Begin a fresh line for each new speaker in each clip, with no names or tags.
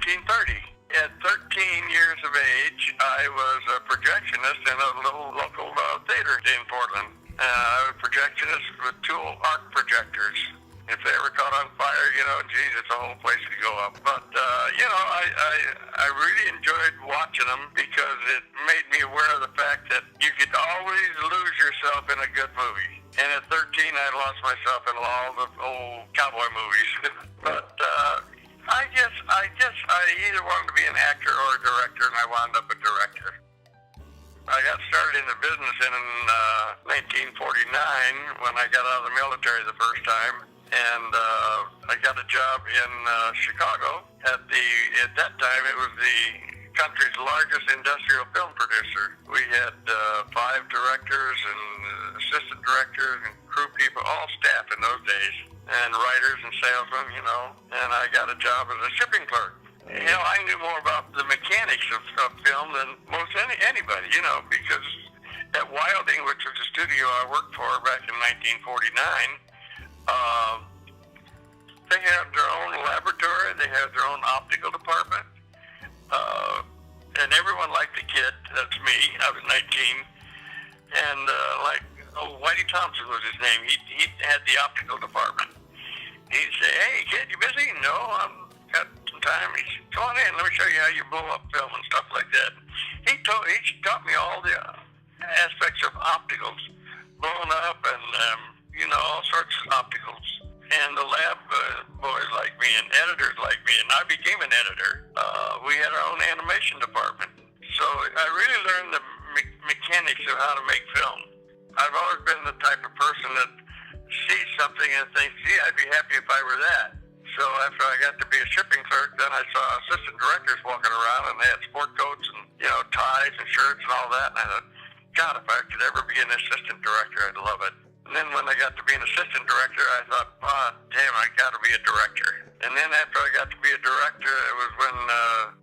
1930. At 13 years of age, I was a projectionist in a little local theater in Portland. I was a projectionist with 2 arc projectors. If they ever caught on fire, geez, it's a whole place to go up. But, I really enjoyed watching them because it made me aware of the fact that you could always lose yourself in a good movie. And at 13, I lost myself in all the old cowboy movies. But, I either wanted to be an actor or a director, and I wound up a director. I got started in the business in 1949 when I got out of the military the first time, and I got a job in Chicago. At that time, it was the country's largest industrial film producer. We had 5 directors and assistant directors and crew people, all staff in those days, and writers and salesmen, and I got a job as a shipping clerk. I knew more about the mechanics of film than most anybody, because at Wilding, which was a studio I worked for back in 1949, they had their own laboratory, they had their own optical department, and everyone liked the kid. That's me. I was 19, and Whitey Thompson was his name. He had the optical department. He'd say, "Hey, kid, you busy?" "No, I'm got some time." He said, "Come on in. Let me show you how you blow up film and stuff like that." He taught me all the aspects of opticals, blowing up, and all sorts of opticals. And the lab boys like me, and editors like me, and I became an editor. We had our own animation department, so I really learned the mechanics of how to make film. I've always been the type of person that sees something and thinks, "Gee, I'd be happy if I were that." So after I got to be a shipping clerk, then I saw assistant directors walking around, and they had sport coats and ties and shirts and all that. And I thought, God, if I could ever be an assistant director, I'd love it. And then when I got to be an assistant director, I thought, damn, I got to be a director. And then after I got to be a director, it was when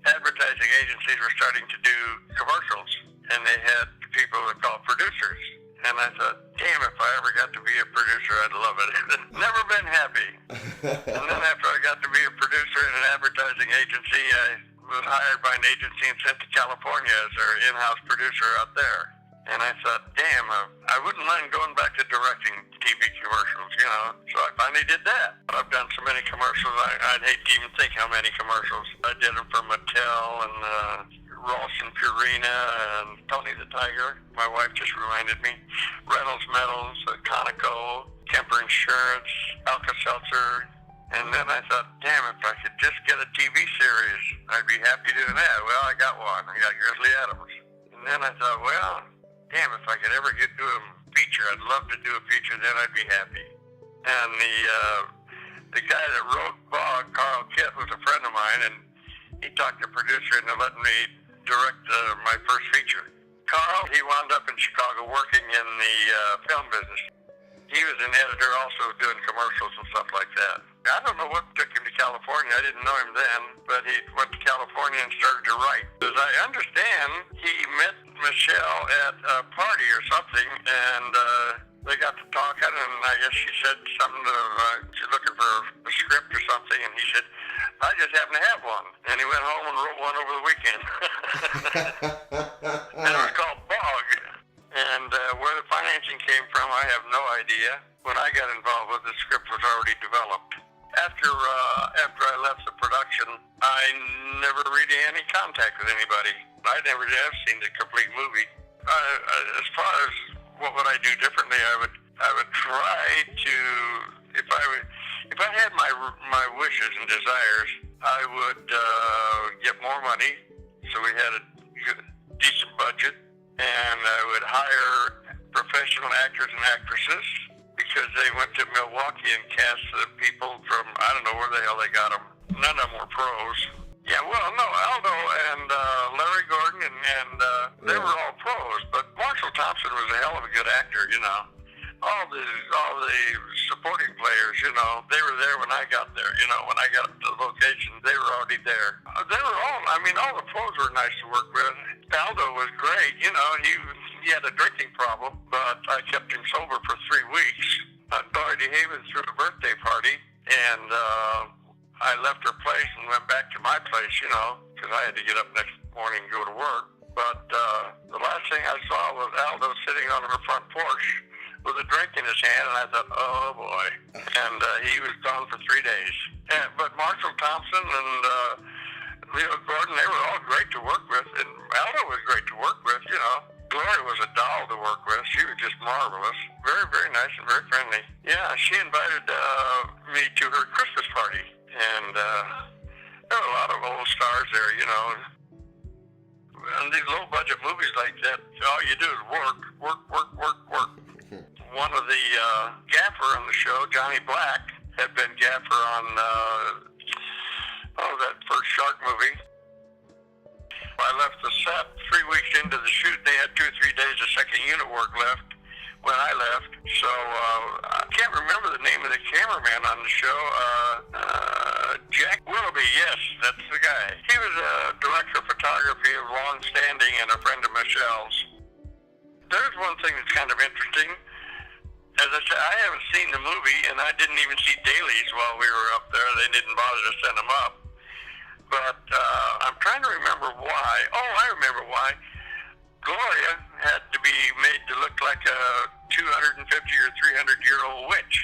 advertising agencies were starting to do commercials, and they had people that called producers. And I thought, damn, if I ever got to be a producer, I'd love it. Never been happy. And then after I got to be a producer in an advertising agency, I was hired by an agency and sent to California as their in-house producer out there. And I thought, damn, I wouldn't mind going back to directing TV commercials, So I finally did that. I've done so many commercials, I'd hate to even think how many commercials. I did them for Mattel and Ralston Purina and Tony the Tiger. My wife just reminded me. Reynolds Metals, Conoco, Kemper Insurance, Alka-Seltzer. And then I thought, damn, if I could just get a TV series, I'd be happy doing that. Well, I got one. I got Grizzly Adams. And then I thought, well, damn, if I could ever get to a feature, I'd love to do a feature, then I'd be happy. And the guy that wrote Bog, Carl Kitt, was a friend of mine, and he talked to the producer into letting me direct my first feature. Carl, he wound up in Chicago working in the film business. He was an editor also doing commercials and stuff like that. I don't know what took him to California. I didn't know him then, but he went to California and started to write. As I understand, he met Michelle at a party or something, and they got to talking, and I guess she said something to she's looking for a script or something, and he said, "I just happen to have one." And he went home and wrote one over the weekend. And it was called Bog. And where the financing came from, I have no idea. When I got involved with the script was already developed. After I left the production, I never really had any contact with anybody. I never have seen the complete movie. As far as what would I do differently, I would try to, if I had my wishes and desires, I would get more money, so we had a decent budget, and I would hire professional actors and actresses, because they went to Milwaukee and cast the people from, I don't know where the hell they got them. None of them were pros. Yeah, well, no, Aldo and Larry Gordon and they were all pros, but Marshall Thompson was a hell of a good actor, All the supporting players, they were there when I got there. When I got to the location, they were already there. They were all the pros were nice to work with. Aldo was great, he had a drinking problem, but I kept him sober for 3 weeks. Dorothy Havens threw a birthday party, and I left her place and went back to my place, because I had to get up next morning and go to work. But the last thing I saw was Aldo sitting on her front porch with a drink in his hand, and I thought, oh boy. And he was gone for 3 days. But Marshall Thompson and Leo Gordon, they were all great to work with, and Aldo was great to work with, Gloria was a doll to work with. She was just marvelous. Very, very nice and very friendly. Yeah, she invited me to her Christmas party, and there were a lot of old stars there, And these low-budget movies like that, all you do is work. One of the gaffer on the show, Johnny Black, had been gaffer on that first shark movie. I left the set 3 weeks into the shoot. They had 2 or 3 days of second unit work left when I left. So I can't remember the name of the cameraman on the show. Jack Willoughby, yes, that's the guy. He was a director of photography of long standing and a friend of Michelle's. There's one thing that's kind of interesting. As I said, I haven't seen the movie, and I didn't even see dailies while we were up there. They didn't bother to send them up. But I'm trying to remember why. Oh, I remember why. Gloria had to be made to look like a 250 or 300-year-old witch,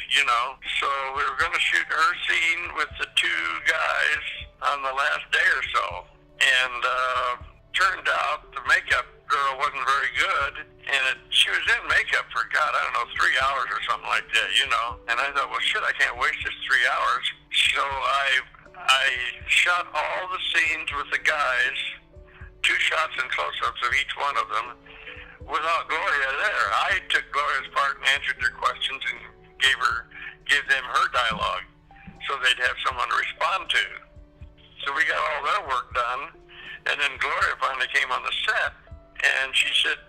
So we were going to shoot her scene with the 2 guys on the last day or so. And turned out the makeup girl wasn't very good. And she was in makeup for, 3 hours or something like that, And I thought, well, shit, I can't waste this 3 hours. So I shot all the scenes with the guys, 2 shots and close-ups of each one of them, without Gloria there. I took Gloria's part and answered their questions and gave them her dialogue, so they'd have someone to respond to. So we got all their work done, and then Gloria finally came on the set, and she said,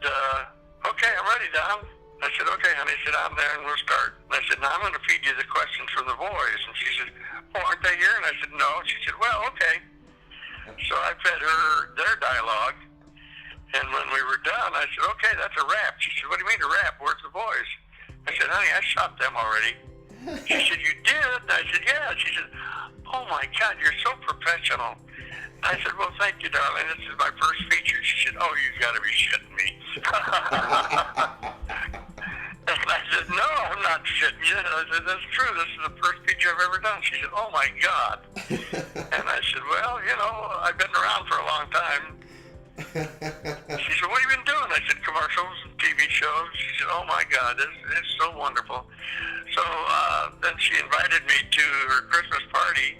okay, I'm ready, Don. I said, okay, honey, sit down there and we'll start. And I said, now I'm going to feed you the questions from the boys. And she said, oh, aren't they here? And I said, no. She said, well, okay. So I fed her their dialogue. And when we were done, I said, okay, that's a wrap. She said, what do you mean a wrap? Where's the boys? I said, honey, I shot them already. She said, you did? And I said, yeah. She said, oh, my God, you're so professional. I said, well, thank you, darling. This is my first feature. She said, oh, you got to be shitting me. And I said, no, I'm not shitting you. I said, that's true. This is the first feature I've ever done. She said, oh, my God. And I said, well, I've been around for a long time. She said, what have you been doing? I said, commercials and TV shows. She said, oh, my God, it's so wonderful. So then she invited me to her Christmas party,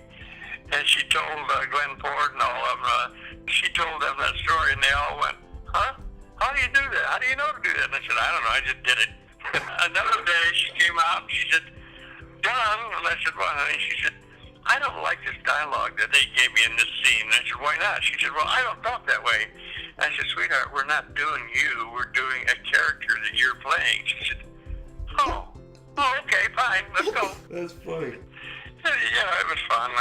and she told Glenn Ford and all of them, she told them that story, and they all went, huh? How do you do that? How do you know to do that? And I said, I don't know, I just did it. Another day, she came out and she said, Don, and I said, well, honey, she said, I don't like this dialogue that they gave me in this scene. And I said, why not? She said, well, I don't talk that way. I said, sweetheart, we're not doing you, we're doing a character that you're playing. She said, oh, okay, fine, let's go.
That's funny.
Yeah, it was fun.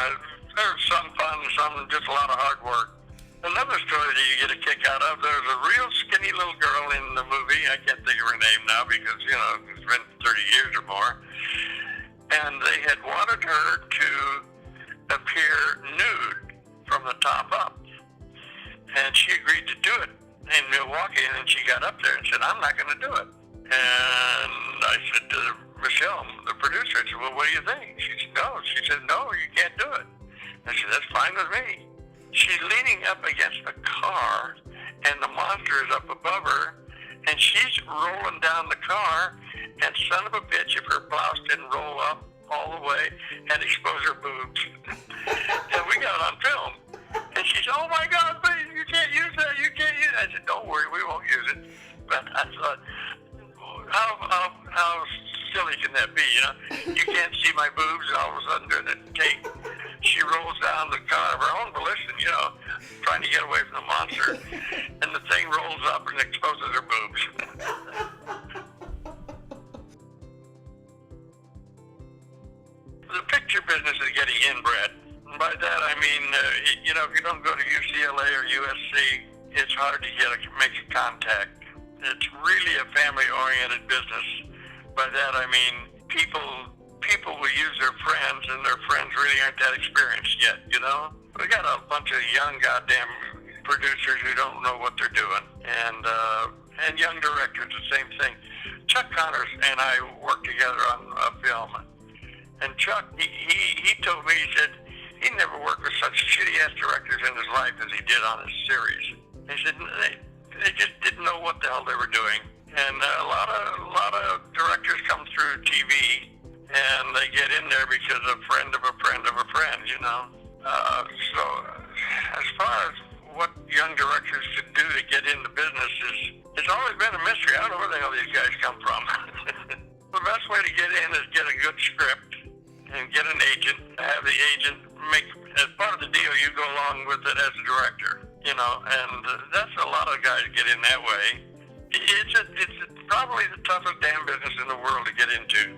There was some fun, some just a lot of hard work. Another story that you get a kick out of, there's a real skinny little girl in the movie. I can't think of her name now because, it's been 30 years or more. And they had wanted her to appear nude from the top up. And she agreed to do it in Milwaukee, and then she got up there and said, I'm not going to do it. And I said to Michelle, the producer, I said, well, what do you think? She said, no. She said, no, you can't do it. I said, that's fine with me. She's leaning up against a car, and the monster is up above her, and she's rolling down the car, and son of a bitch, if her blouse didn't roll up all the way and expose her boobs. And we got it on film. And she said, oh my God, please, you can't use that, you can't use it. I said, don't worry, we won't use it. But I thought, how silly can that be, You can't see my boobs, and all of a sudden during the take, she rolls down the car of her own volition, trying to get away from the monster, and the thing rolls up and exposes her boobs. The picture business is getting inbred. And by that I mean, if you don't go to UCLA or USC, it's hard to make a contact. It's really a family-oriented business. By that I mean, people people will use their friends, and their friends really aren't that experienced yet, you know? We got a bunch of young goddamn producers who don't know what they're doing, and young directors, the same thing. Chuck Connors and I worked together on a film, and Chuck, he told me, he said, he never worked with such shitty-ass directors in his life as he did on his series. He said they just didn't know what the hell they were doing. And a lot of directors come through TV, and they get in there because a friend of a friend of a friend, you know. So as far as what young directors should do to get in the business it's always been a mystery. I don't know where the hell these guys come from. The best way to get in is get a good script and get an agent. Have the agent make, as part of the deal, you go along with it as a director, you know, and that's a lot of guys get in that way. It's probably the toughest damn business in the world to get into.